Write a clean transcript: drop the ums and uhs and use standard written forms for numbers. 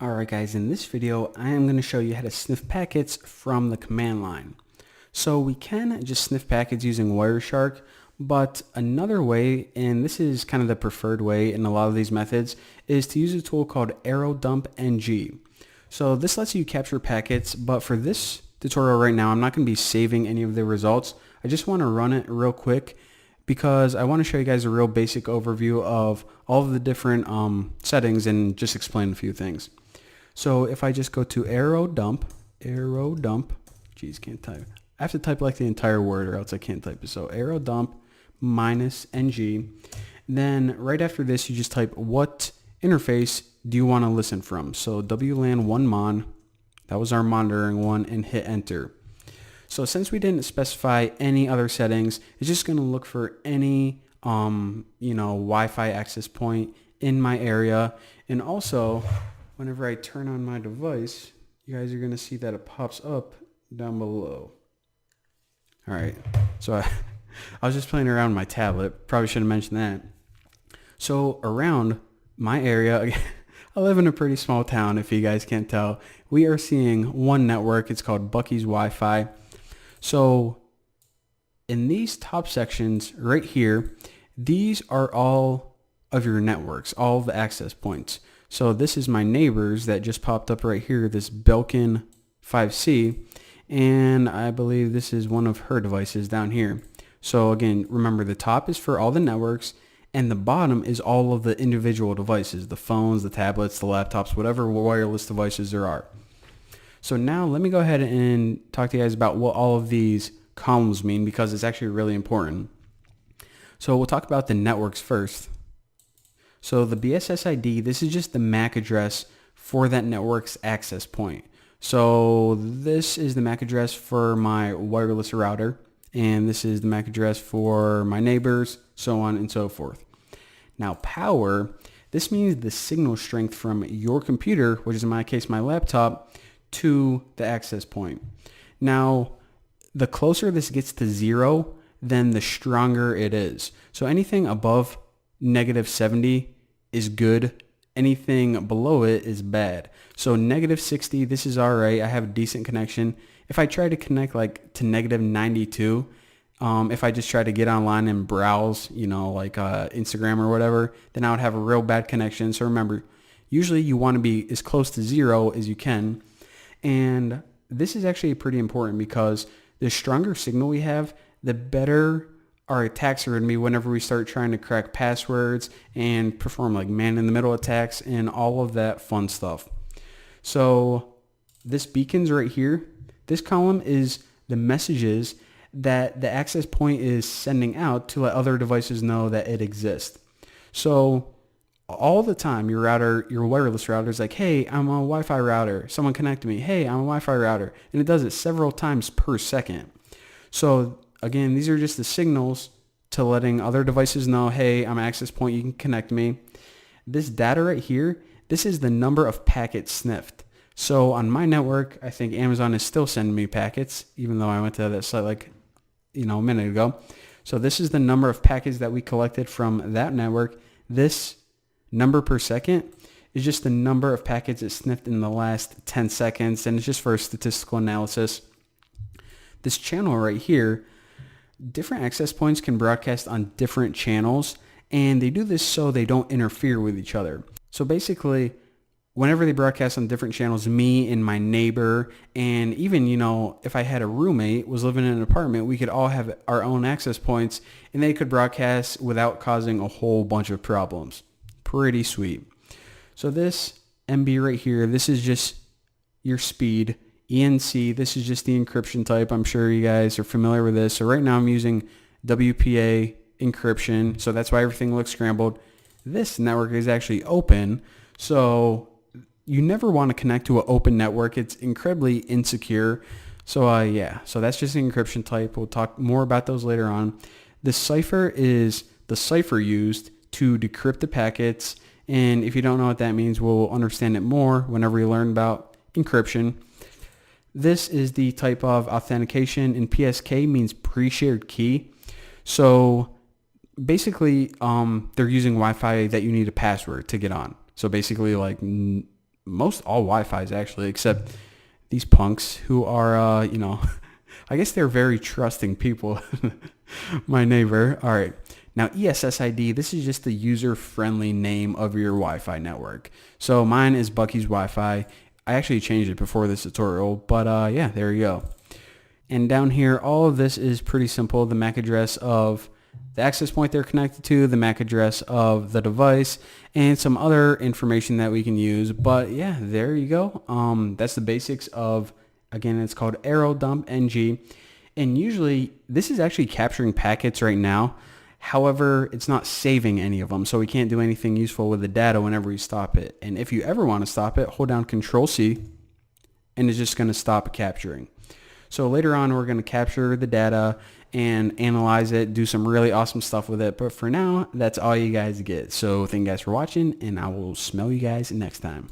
Alright guys, in this video I am going to show you how to sniff packets from the command line. So we can just sniff packets using Wireshark, but another way, and this is kind of the preferred way in a lot of these methods, is to use a tool called AeroDump-NG. So this lets you capture packets, but for this tutorial right now I'm not going to be saving any of the results. I just want to run it real quick because I want to show you guys a real basic overview of all of the different settings and just explain a few things. So if I just go to AeroDump, geez, can't type. I have to type like the entire word or else I can't type it. So AeroDump -ng. Then right after this, you just type what interface do you want to listen from. So WLAN 1mon, that was our monitoring one, and hit enter. So since we didn't specify any other settings, it's just going to look for any Wi-Fi access point in my area. And also, whenever I turn on my device, you guys are going to see that it pops up down below. All right, so I was just playing around with my tablet. Probably should have mentioned that. So around my area, I live in a pretty small town, if you guys can't tell. We are seeing one network. It's called Bucky's Wi-Fi. So in these top sections right here, these are all of your networks, all of the access points. So this is my neighbors that just popped up right here, this Belkin 5C, and I believe this is one of her devices down here. So again, remember the top is for all the networks and the bottom is all of the individual devices, the phones, the tablets, the laptops, whatever wireless devices there are. So now let me go ahead and talk to you guys about what all of these columns mean because it's actually really important. So we'll talk about the networks first. So the BSSID, this is just the MAC address for that network's access point. So this is the MAC address for my wireless router, and this is the MAC address for my neighbors, so on and so forth. Now power, this means the signal strength from your computer, which is in my case my laptop, to the access point. Now, the closer this gets to 0, then the stronger it is. So anything above -70 is good. Anything below it is bad. So -60, this is all right. I have a decent connection. If I try to connect like to -92, if I just try to get online and browse, like Instagram or whatever, then I would have a real bad connection. So remember, usually you want to be as close to 0 as you can. And this is actually pretty important because the stronger signal we have, the better our attacks are going to be whenever we start trying to crack passwords and perform like man-in-the-middle attacks and all of that fun stuff. So this beacons right here, this column is the messages that the access point is sending out to let other devices know that it exists. So all the time your wireless router is like, hey, I'm a Wi-Fi router. Someone connect to me. Hey, I'm a Wi-Fi router. And it does it several times per second. So again, these are just the signals to letting other devices know, hey, I'm an access point, you can connect me. This data right here, this is the number of packets sniffed. So on my network, I think Amazon is still sending me packets, even though I went to that site like, a minute ago. So this is the number of packets that we collected from that network. This number per second is just the number of packets it sniffed in the last 10 seconds, and it's just for statistical analysis. This channel right here, different access points can broadcast on different channels, and they do this so they don't interfere with each other. So basically, whenever they broadcast on different channels, me and my neighbor, and even, if I had a roommate was living in an apartment, we could all have our own access points, and they could broadcast without causing a whole bunch of problems. Pretty sweet. So this MB right here, this is just your speed. ENC, this is just the encryption type. I'm sure you guys are familiar with this. So right now I'm using WPA encryption, so that's why everything looks scrambled. This network is actually open, so you never want to connect to an open network. It's incredibly insecure. So yeah, so that's just the encryption type. We'll talk more about those later on. The cipher is the cipher used to decrypt the packets, and if you don't know what that means, we'll understand it more whenever we learn about encryption. This is the type of authentication, and PSK means pre-shared key. So basically, they're using Wi-Fi that you need a password to get on. So basically, like most all Wi-Fi's actually, except these punks who are, I guess they're very trusting people. My neighbor. All right. Now, ESSID, this is just the user-friendly name of your Wi-Fi network. So mine is Bucky's Wi-Fi. I actually changed it before this tutorial, but yeah, there you go. And down here, all of this is pretty simple. The MAC address of the access point they're connected to, the MAC address of the device, and some other information that we can use. But yeah, there you go. That's the basics of, again, it's called Arrow Dump NG. And usually this is actually capturing packets right now. However, it's not saving any of them, so we can't do anything useful with the data whenever we stop it. And if you ever want to stop it, hold down Control-C, and it's just going to stop capturing. So later on, we're going to capture the data and analyze it, do some really awesome stuff with it. But for now, that's all you guys get. So thank you guys for watching, and I will smell you guys next time.